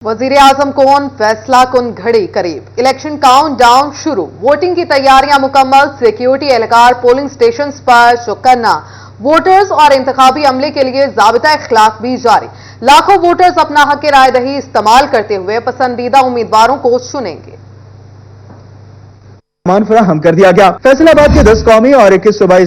वजीर आजम कौन फैसला कुन घड़ी करीब, इलेक्शन काउंट डाउन शुरू, वोटिंग की तैयारियां मुकम्मल, सिक्योरिटी एहलकार पोलिंग स्टेशन पर चौकन्ना, वोटर्स और इंतखाबी अमले के लिए ज़ाबिता इख्लाक भी जारी। लाखों वोटर्स अपना हक राय दही इस्तेमाल करते हुए पसंदीदा उम्मीदवारों को चुनेंगे। सामान फराहम कर दिया गया। फैसलाबाद के 10 कौमी और 21 सूबाई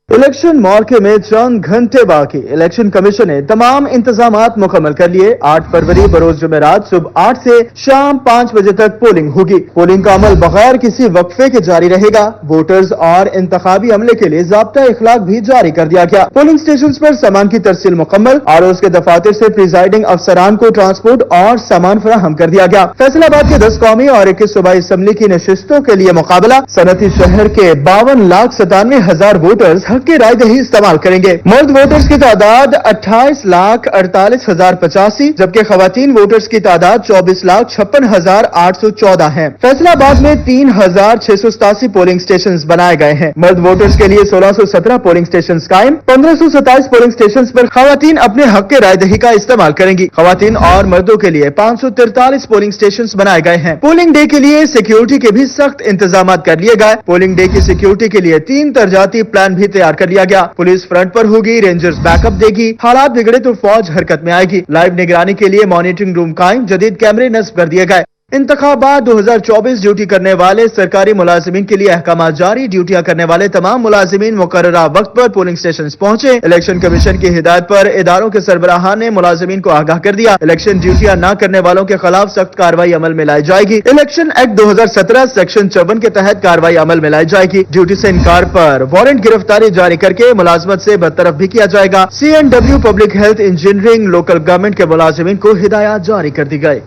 इलेक्शन मौके में चंद घंटे बाकी। इलेक्शन कमीशन ने तमाम इंतजामात मुकम्मल कर लिए। 8 फरवरी बरोज जुमेरात सुबह 8 से शाम 5 बजे तक पोलिंग होगी। पोलिंग का अमल बगैर किसी वक्फे के जारी रहेगा। वोटर्स और इंतखाबी अमले के लिए ज़ाब्ता इखलाक भी जारी कर दिया गया। पोलिंग स्टेशन पर सामान की तरसील मुकम्मल और उसके दफातर से प्रिजाइडिंग अफसरान को ट्रांसपोर्ट और सामान फराहम कर दिया गया। फैसलाबाद के 10 कौमी और 21 सूबाई असम्बली की नशिस्तों के लिए मुकाबला। सनती शहर के 52,97,000 वोटर्स की राय दही इस्तेमाल करेंगे। मर्द वोटर्स की तादाद 28,48,085, जबकि खवातीन वोटर्स की तादाद 24,56,814 है। फैसलाबाद में 3,687 पोलिंग स्टेशन बनाए गए हैं। मर्द वोटर्स के लिए 1,617 पोलिंग स्टेशन कायम, 1,527 पोलिंग स्टेशन पर खवातीन अपने हक के राय दही का इस्तेमाल करेंगी। खवातीन और मर्दों के लिए 543 पोलिंग स्टेशन बनाए गए हैं। पोलिंग डे के लिए सिक्योरिटी के भी सख्त इंतजाम कर लिए गए। पोलिंग डे की सिक्योरिटी के लिए 3 तरजाती प्लान भी तैयार कर लिया गया। पुलिस फ्रंट पर होगी, रेंजर्स बैकअप देगी, हालात बिगड़े तो फौज हरकत में आएगी। लाइव निगरानी के लिए मॉनिटरिंग रूम कायम, जदीद कैमरे नस्ब कर दिए गए। इंतखाबात 2024 ड्यूटी करने वाले सरकारी मुलाजिमीन के लिए अहकाम जारी। ड्यूटियां करने वाले तमाम मुलाजिमीन मुकर्ररा वक्त पर पोलिंग स्टेशन पहुंचे। इलेक्शन कमीशन की हिदायत पर इदारों के सरबराहान ने मुलाजिमीन को आगाह कर दिया। इलेक्शन ड्यूटियां न करने वालों के खिलाफ सख्त कार्रवाई अमल में लाई जाएगी। इलेक्शन एक्ट 2017 सेक्शन 54 के तहत कार्रवाई अमल में लाई जाएगी। ड्यूटी से इनकार पर वारंट गिरफ्तारी जारी करके मुलाजमत से बरतरफ भी किया जाएगा। CNW public health engineering local government के मुलाजिमीन को हिदायत जारी कर दी गई।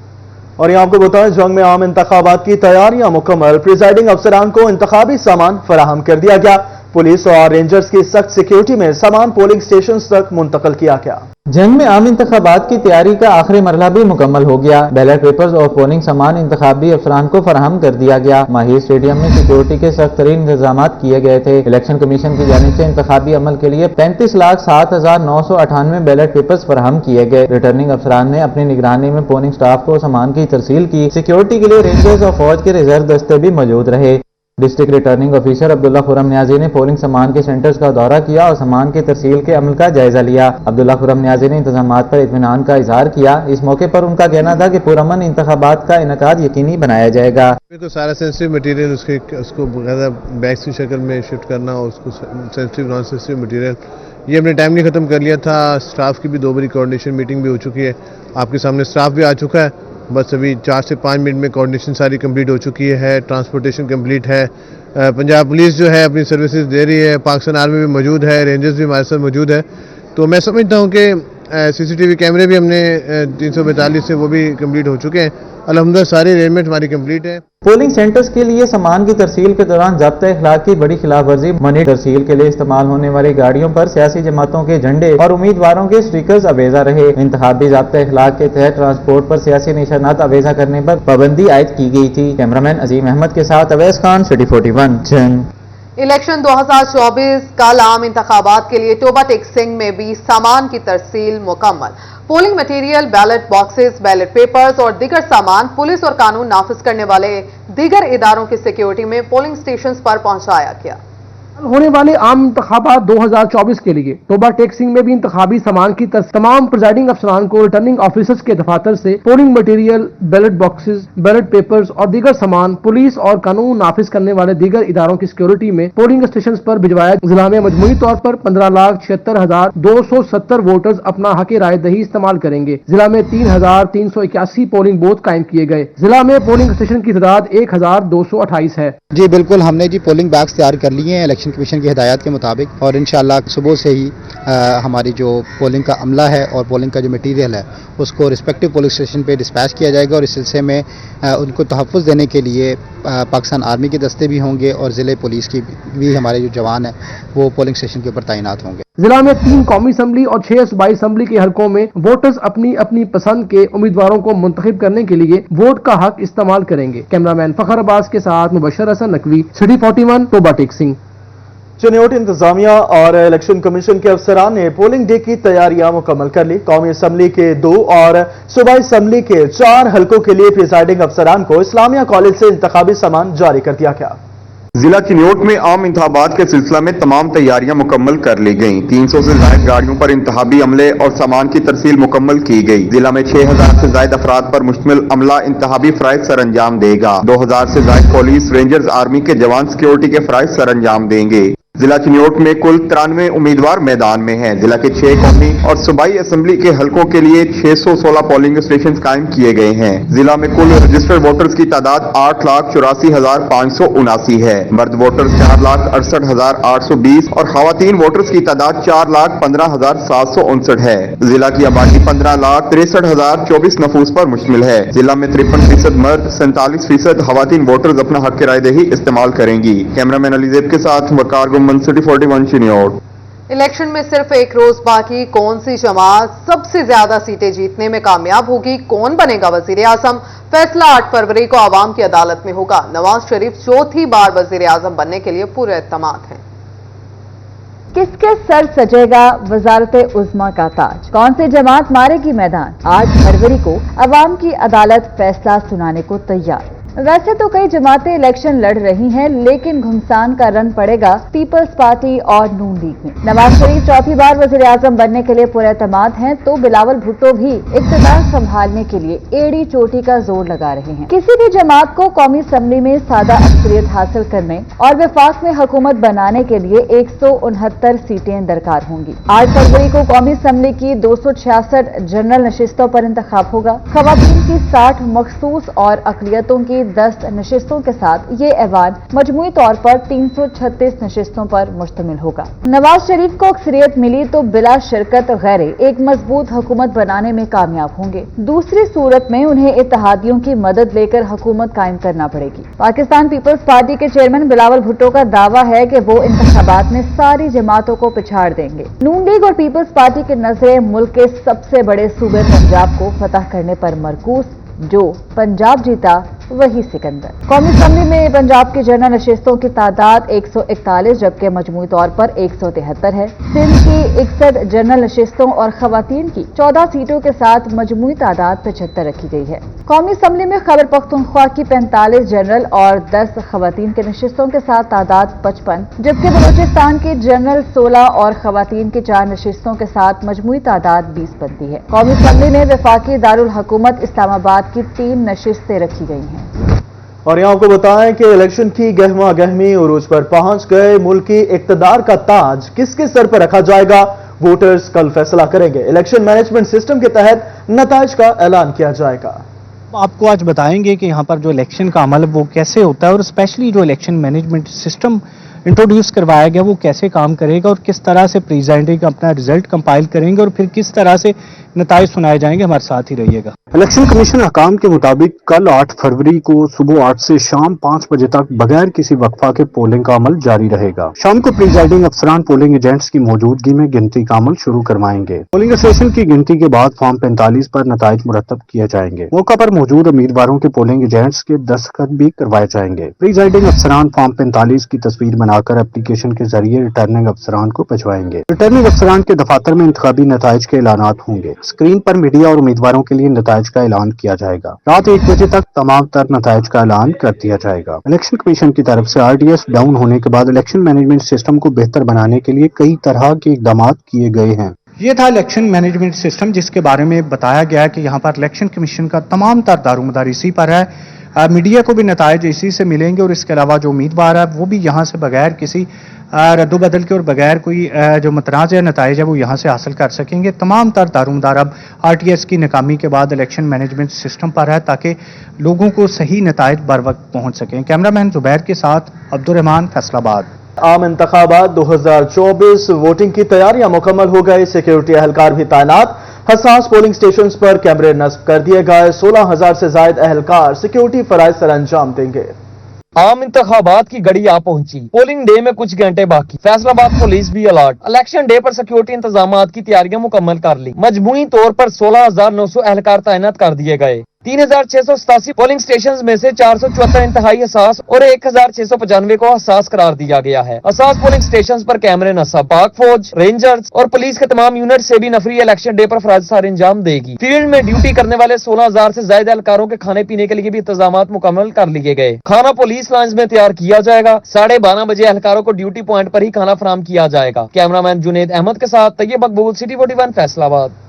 और यहाँ आपको बताएं, जंग में आम इंतखाबात की तैयारियां मुकम्मल, प्रिजाइडिंग अफसरान को इंतखाबी सामान फराहम कर दिया गया। पुलिस और रेंजर्स की सख्त सिक्योरिटी में सामान पोलिंग स्टेशन तक मुंतकिल किया गया। जंग में आम इंतखाबात की तैयारी का आखिरी मरहला भी मुकम्मल हो गया। बैलेट पेपर्स और पोलिंग सामान इंतखाबी अफसरान को फराहम कर दिया गया। माहिर स्टेडियम में सिक्योरिटी के सख्त तरीन इंतजाम किए गए थे। इलेक्शन कमीशन की जानिब से इंतखाबी अमल के लिए 35,07,998 बैलेट पेपर्स फराहम किए गए। रिटर्निंग अफसरान ने अपनी निगरानी में पोलिंग स्टाफ को सामान की तरसील की। सिक्योरिटी के लिए रेंजर्स और फौज के रिजर्व दस्ते भी मौजूद रहे। District returning officer Abdullah Khurram Niazi ने पोलिंग सामान के सेंटर्स का दौरा किया और सामान की तरसील के अमल का जायजा लिया। अब्दुल्ला खुरम न्याजी ने इंतजामात पर इत्मीनान का इजहार किया। इस मौके पर उनका कहना था कि पुरअमन इंतखाबात का इनकाद यकीनी बनाया जाएगा। तो सारा सेंसिटिव मटीरियल उसको बैग्स की शक्ल में शिफ्ट करना और उसको सेंसिटिव नॉन सेंसिटिव मटीरियल ये हमने टाइमली ख़त्म कर लिया था। स्टाफ की भी 2 बारी कोऑर्डिनेशन मीटिंग भी हो चुकी है। आपके सामने स्टाफ भी आ चुका है। बस अभी 4 से 5 मिनट में कोऑर्डिनेशन सारी कंप्लीट हो चुकी है। ट्रांसपोर्टेशन कंप्लीट है। पंजाब पुलिस जो है अपनी सर्विसेज दे रही है। पाकिस्तान आर्मी भी मौजूद है। रेंजर्स भी हमारे साथ मौजूद है। तो मैं समझता हूँ कि CCTV कैमरे भी हमने 342 से वो भी कंप्लीट हो चुके हैं। अल्हम्दुलिल्लाह सारी अरेंजमेंट हमारी कंप्लीट है। पोलिंग सेंटर्स के लिए सामान की तरसील के दौरान ज़ाब्ता इखलाक की बड़ी खिलाफ वर्जी। मनी तरसील के लिए इस्तेमाल होने वाली गाड़ियों पर सियासी जमातों के झंडे और उम्मीदवारों के स्टिकर्स अवेजा रहे। इंतखाबी ज़ाब्ता इखलाक के तहत ट्रांसपोर्ट पर सियासी निशानात अवेजा करने पर पाबंदी आयद की गई थी। कैमरामैन अजीम अहमद के साथ अवैस खान, सिटी 41 जंग। इलेक्शन 2024 कल आम इंतखाबात के लिए टोबा टेक्सिंग में भी सामान की तरसील मुकम्मल। Polling material, ballot boxes, ballot papers और दीगर सामान पुलिस और कानून नाफिज करने वाले दीगर इदारों की सिक्योरिटी में पोलिंग स्टेशन पर पहुंचाया गया। होने वाले आम इंतखाबात 2024 के लिए टोबा टेक्सिंग में भी इंतखाबी सामान की तमाम प्रिजाइडिंग अफसरान को रिटर्निंग ऑफिसर्स के दफातर से polling material, ballot boxes, ballot papers और दीगर सामान पुलिस और कानून नाफिज करने वाले दीगर इदारों की सिक्योरिटी में पोलिंग स्टेशन पर भिजवाया। जिला में मजमूई तौर पर 15,76,270 वोटर्स अपना हक राय दही इस्तेमाल करेंगे। जिला में 3,381 पोलिंग बूथ कायम किए गए। जिला में पोलिंग स्टेशन की तादाद 1,228 है। जी बिल्कुल, हमने जी पोलिंग बैग्स तैयार कर लिए हैं इलेक्शन कमीशन की हिदायत के मुताबिक और इंशाअल्लाह सुबह से ही हमारी जो पोलिंग का अमला है और पोलिंग का जो मटीरियल है उसको रिस्पेक्टिव पोलिंग स्टेशन पे डिस्पैच किया जाएगा। और इस सिलसिले में उनको तहफ़्फ़ुज़ देने के लिए पाकिस्तान आर्मी के दस्ते भी होंगे और ज़िले पुलिस की भी हमारे जो जवान हैं वो पोलिंग स्टेशन के ऊपर तैनात होंगे। जिला में 3 कौमी असम्बली और 6 सूबाई असम्बली के हलकों में वोटर्स अपनी अपनी पसंद के उम्मीदवारों को मुंतखब करने के लिए वोट का हक इस्तेमाल करेंगे। कैमरामैन फखर अब्बास के साथ मुबशर हसन नकवी, सिटी 41 टोबा टेक्सिंग। चिन्योट इंतजामिया और इलेक्शन कमीशन के अफसरान ने पोलिंग डे की तैयारियां मुकम्मल कर ली। कौमी असम्बली के 2 और सूबाई असम्बली के 4 हलकों के लिए प्रिजाइडिंग अफसरान को इस्लामिया कॉलेज से इंतखाबी सामान जारी कर दिया गया। जिला चिन्योट में आम इंतखाबात के सिलसिला में तमाम तैयारियां मुकम्मल कर ली गईं। 300 से ज्यादा गाड़ियों पर इंतखाबी अमले और सामान की तरसील मुकम्मल की गई। जिला में 6000 से ज्यादा अफराद पर मुश्तमिल अमला इंतखाबी फराइज सर अंजाम देगा। 2000 से ज्यादा पुलिस, रेंजर्स, आर्मी के जवान सिक्योरिटी के फराइज सर अंजाम देंगे। जिला चिन्योट में कुल 93 उम्मीदवार मैदान में हैं। जिला के 6 कौमी और सूबाई असेंबली के हलकों के लिए 616 पोलिंग स्टेशन कायम किए गए हैं। जिला में कुल रजिस्टर्ड वोटर्स की तादाद 8,84,579 है। मर्द वोटर्स 4,68,820 और खवातीन वोटर्स की तादाद 4,15,759 है। जिला की आबादी 15,63,024 नफूस पर मुश्तमिल है। जिला में 53% मर्द, 47% खवातीन वोटर्स अपना हक रायदही इस्तेमाल करेंगी। कैमरामैन अलीजेब के साथ वकार सिटी 41 चिन्योट। इलेक्शन में सिर्फ एक रोज बाकी, कौन सी जमात सबसे ज्यादा सीटें जीतने में कामयाब होगी, कौन बनेगा वजीर आजम, फैसला 8 फरवरी को आवाम की अदालत में होगा। नवाज शरीफ चौथी बार वजीर आजम बनने के लिए पूरे एतमाद हैं। किसके सर सजेगा वजारत उज़्मा का ताज, कौन सी जमात मारेगी मैदान, 8 फरवरी को आवाम की अदालत फैसला सुनाने को तैयार। वैसे तो कई जमातें इलेक्शन लड़ रही हैं, लेकिन घुमसान का रन पड़ेगा पीपल्स पार्टी और नून लीग में। नवाज शरीफ चौथी बार वज़ीर आज़म बनने के लिए पूरे एतमाद हैं, तो बिलावल भुट्टो भी इक़्तिदार संभालने के लिए एड़ी चोटी का जोर लगा रहे हैं। किसी भी जमात को कौमी असम्बली में सादा अक्सरियत हासिल करने और वफाक में हुकूमत बनाने के लिए 169 सीटें दरकार होंगी। 8 फरवरी को कौमी असम्बली की 266 जनरल नशिस्तों पर इंतखाब होगा। खवातीन की 60 मखसूस और अक़लियतों की 10 नशिस्तों के साथ ये ऐवान मजमूई तौर पर 336 नशिस्तों पर मुश्तमिल होगा। नवाज शरीफ को अक्सरियत मिली तो बिला शिरकत गैर एक मजबूत हुकूमत बनाने में कामयाब होंगे। दूसरी सूरत में उन्हें इत्तेहादियों की मदद लेकर हुकूमत कायम करना पड़ेगी। पाकिस्तान पीपल्स पार्टी के चेयरमैन बिलावल भुट्टो का दावा है कि वो इंतखाबात में सारी जमातों को पिछाड़ देंगे। नून लीग और पीपल्स पार्टी की नजरें मुल्क के सबसे बड़े सूबे पंजाब को फतह करने पर मरकूज, जो पंजाब जीता वही सिकंदर। कौमी असम्बली में पंजाब की जनरल नशिस्तों की तादाद 141 जबकि मजमूई तौर पर 173 है। सिंध की 61 जनरल नशिस्तों और खवातीन की 14 सीटों के साथ मजमूई तादाद 75 रखी गई है। कौमी असम्बली में खैबर पख्तूनख्वा की 45 जनरल और 10 खवातीन की नशिस्तों के साथ तादाद 55, जबकि बलूचिस्तान की जनरल 16 और खवातीन की 4 नशिस्तों के साथ मजमूई तादाद 20 बनती है। कौमी असम्बली में वफाकी दारुल हुकूमत इस्लामाबाद की 3 नशिस्तें रखी गई हैं। और यहाँ आपको बताएं कि इलेक्शन की गहमा गहमी उरूज पर पहुंच गए। मुल्की इक्तदार का ताज किसके सर पर रखा जाएगा, वोटर्स कल फैसला करेंगे। इलेक्शन मैनेजमेंट सिस्टम के तहत नताइज का ऐलान किया जाएगा। आपको आज बताएंगे कि यहाँ पर जो इलेक्शन का अमल वो कैसे होता है और स्पेशली जो इलेक्शन मैनेजमेंट सिस्टम इंट्रोड्यूस करवाया गया वो कैसे काम करेगा और किस तरह से प्रेसिडेंट अपना रिजल्ट कंपाइल करेंगे और फिर किस तरह से नताइज सुनाए जाएंगे। हमारे साथ ही रहिएगा। इलेक्शन कमीशन हकाम के मुताबिक कल 8 फरवरी को सुबह 8 से शाम 5 बजे तक बगैर किसी वक्फा के पोलिंग का अमल जारी रहेगा। शाम को प्रिजाइडिंग अफसरान पोलिंग एजेंट्स की मौजूदगी में गिनती का अमल शुरू करवाएंगे। पोलिंग स्टेशन की गिनती के बाद फॉर्म 45 पर नताइज मुरतब किए जाएंगे। मौका पर मौजूद उम्मीदवारों के पोलिंग एजेंट्स के दस्तखत भी करवाए जाएंगे। प्रिजाइडिंग अफसरान फॉर्म 45 की तस्वीर बनाकर एप्लीकेशन के जरिए रिटर्निंग अफसरान को भिजवाएंगे। रिटर्निंग अफसरान के दफातर में इंतखाबी नताइज के ऐलानात होंगे। स्क्रीन पर मीडिया और उम्मीदवारों के लिए नताइज का ऐलान किया जाएगा। रात 1 बजे तक तमाम तर नताइज का ऐलान कर दिया जाएगा। इलेक्शन कमीशन की तरफ से RTS डाउन होने के बाद इलेक्शन मैनेजमेंट सिस्टम को बेहतर बनाने के लिए कई तरह के इकदाम किए गए हैं। ये था इलेक्शन मैनेजमेंट सिस्टम जिसके बारे में बताया गया कि यहाँ पर इलेक्शन कमीशन का तमाम तर दारोमदार इसी पर है। मीडिया को भी नताइज इसी से मिलेंगे और इसके अलावा जो उम्मीदवार है वो भी यहाँ से बगैर किसी रद्दोबदल के और बगैर कोई जो मतनाज़ नताइज है वो यहाँ से हासिल कर सकेंगे। तमाम तर दारोमदार अब RTS की नाकामी के बाद इलेक्शन मैनेजमेंट सिस्टम पर है ताकि लोगों को सही नताइज बर वक्त पहुँच सकें। कैमरामैन जुबैर के साथ अब्दुर्रहमान, फैसलाबाद। आम इंतखाबात 2024 वोटिंग की तैयारियां मुकम्मल हो गई। सिक्योरिटी एहलकार भी तैनात। हसास पोलिंग स्टेशन पर कैमरे नस्ब कर दिए गए। 16,000 से ज्यादा एहलकार सिक्योरिटी फराइज सर अंजाम देंगे। आम इंतखाबात की घड़ी आ पहुंची। पोलिंग डे में कुछ घंटे बाकी। फैसलाबाद पुलिस भी अलर्ट। इलेक्शन डे पर सिक्योरिटी इंतजामात की तैयारियां मुकम्मल कर ली। मजमूई तौर पर 16,900 एहलकार तैनात कर दिए गए। 3687 पोलिंग स्टेशन में से 474 इंतहाई हसास और 1695 को हसास करार दिया गया है। हसास पोलिंग स्टेशन पर कैमरे नस्ब, पाक फौज, रेंजर्स और पुलिस के तमाम यूनिट से भी नफरी इलेक्शन डे पर फराज सार इंजाम देगी। फील्ड में ड्यूटी करने वाले 16,000 से ज्यादा एहलकारों के खाने पीने के लिए भी इंतजाम मुकम्मल कर लिए गए। खाना पुलिस लॉन्ज में तैयार किया जाएगा। 12:30 बजे एहलकारों को ड्यूटी पॉइंट पर ही खाना फराहम किया जाएगा। कैमरामैन जुनेद अहमद के साथ तैयब मकबूल, सिटी 41 फैसलाबाद।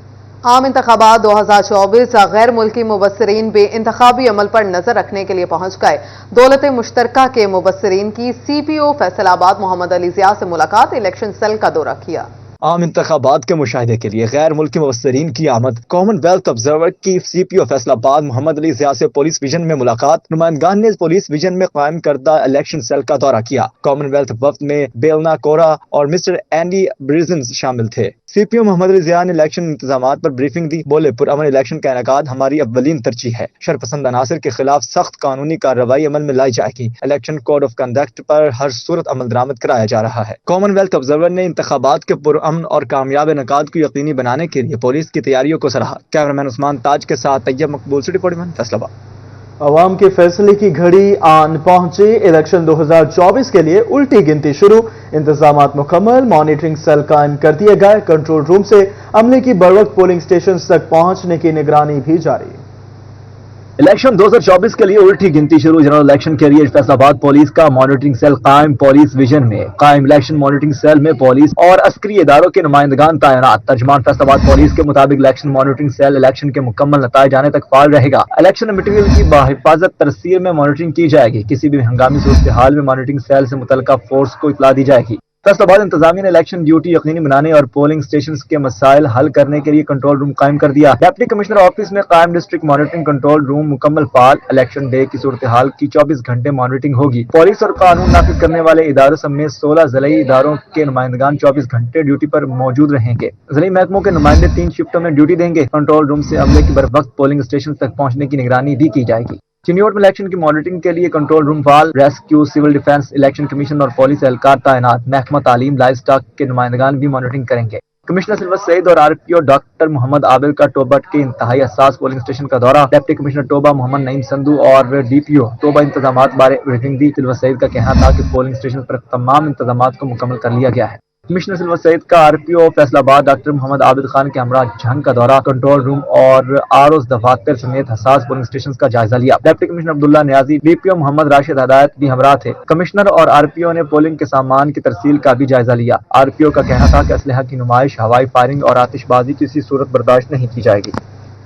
आम इंतखाबात 2024 गैर मुल्की मुबस्सिरीन भी इंतखाबी अमल पर नजर रखने के लिए पहुंच गए। दौलत मुश्तरका के मुबस्सिरीन की CPO फैसलाबाद मोहम्मद अली ज़िया से मुलाकात, इलेक्शन सेल का दौरा किया। आम इंतखाबात के मुशाहिदे के लिए गैर मुल्की मुबस्सिरीन की आमद, कॉमनवेल्थ ऑब्जर्वर की CPO फैसलाबाद मोहम्मद अली ज़िया से पुलिस विजन में मुलाकात, नुमाइंदगान ने पुलिस विजन में कायम करदा इलेक्शन सेल का दौरा किया। कॉमनवेल्थ वफ्द में बेलना कोरा और मिस्टर एंडी ब्रिजन शामिल थे। CPO मोहम्मद अली ज़िया ने इलेक्शन इंतजामात पर ब्रीफिंग दी। बोले, पुरअमन इलेक्शन का इनेकाद हमारी अव्वलीन तरजीह है। शरपसंद अनासर के खिलाफ सख्त कानूनी कार्रवाई अमल में लाई जाएगी। इलेक्शन कोड ऑफ कंडक्ट पर हर सूरत अमल दरामद कराया जा रहा है। कॉमनवेल्थ ऑब्जर्वर ने इंतखाबात के पुरअमन और कामयाब इनेकाद को यकीनी बनाने के लिए पुलिस की तैयारियों को सराहा। कैमरामैन उस्मान ताज के साथ तैयब मकबूल, सिटी 41 फैसलाबाद। अवाम के फैसले की घड़ी आन पहुंची। इलेक्शन 2024 के लिए उल्टी गिनती शुरू, इंतजामात मुकम्मल, मॉनिटरिंग सेल कायम कर दिए गए। कंट्रोल रूम से अमले की बरवक्त पोलिंग स्टेशन तक पहुंचने की निगरानी भी जारी। इलेक्शन 2024 के लिए उल्टी गिनती शुरू। जनरल इलेक्शन के लिए फैसलाबाद पुलिस का मॉनिटरिंग सेल कायम, पुलिस विजन में कायम इलेक्शन मॉनिटरिंग सेल में पुलिस और अस्करी इदारों के नुमाइंदगान तैनात। तर्जमान फैसलाबाद पुलिस के मुताबिक इलेक्शन मॉनिटरिंग सेल इलेक्शन के मुकम्मल नताइज आने तक फाल रहेगा। इलेक्शन मटीरियल की बाहिफाजत तरसील में मॉनिटरिंग की जाएगी। किसी भी हंगामी सूरत हाल में मॉनिटरिंग सेल से मुतल्लिका फोर्स को इतला दी जाएगी। फैसलाबाद इंतजामिया ने इलेक्शन ड्यूटी यकीनी बनाने और पोलिंग स्टेशन के मसाइल हल करने के लिए कंट्रोल रूम कायम कर दिया। डिप्टी कमिश्नर ऑफिस में कायम डिस्ट्रिक्ट मॉनिटरिंग कंट्रोल रूम मुकम्मल फाल। इलेक्शन डे की सूरत हाल की 24 घंटे मॉनिटरिंग होगी। पुलिस और कानून नाफिज करने वाले इदारों समेत 16 ज़िली इदारों के नुमाइंदगान 24 घंटे ड्यूटी पर मौजूद रहेंगे। ज़िली महकमों के नुमाइंदे 3 शिफ्टों में ड्यूटी देंगे। कंट्रोल रूम से अमले की बरवक्त पोलिंग स्टेशन तक पहुंचने की निगरानी भी की जाएगी। चिन्योट में इलेक्शन की मॉनिटरिंग के लिए कंट्रोल रूम फाल, rescue, civil defence, election commission और पुलिस एहलकार तैनात। महकमा तालीम, लाइव स्टॉक के नुमाइंदगान भी मॉनिटरिंग करेंगे। कमिश्नर सिल्वर सईद और RPO डॉक्टर मोहम्मद आबिल का टोबट के इंतहाई हसास पोलिंग स्टेशन का दौरा। डिप्टी कमिश्नर टोबा मोहम्मद नईम संधू और DPO टोबा इंतजामात बारे ब्रीफिंग दी। सिल्वर सईद का कहना था कि पोलिंग स्टेशन पर तमाम इंतजामात को मुकम्मल कर लिया गया है। कमिश्नर सिल्वर सईद का RPO फैसलाबाद डॉक्टर मोहम्मद आबिद खान के हमरा झंग का दौरा, कंट्रोल रूम और ROs दफातर समेत हसास पोलिंग स्टेशन का जायजा लिया। Deputy commissioner Abdullah Niazi, DPO Mohammad Rashid Hidayat भी हमरा थे। कमिश्नर और RPO ने पोलिंग के सामान की तरसील का भी जायजा लिया। RPO का कहना था कि असलहा की नुमाइश, हवाई फायरिंग और आतिशबाजी किसी सूरत बर्दाश्त नहीं की जाएगी।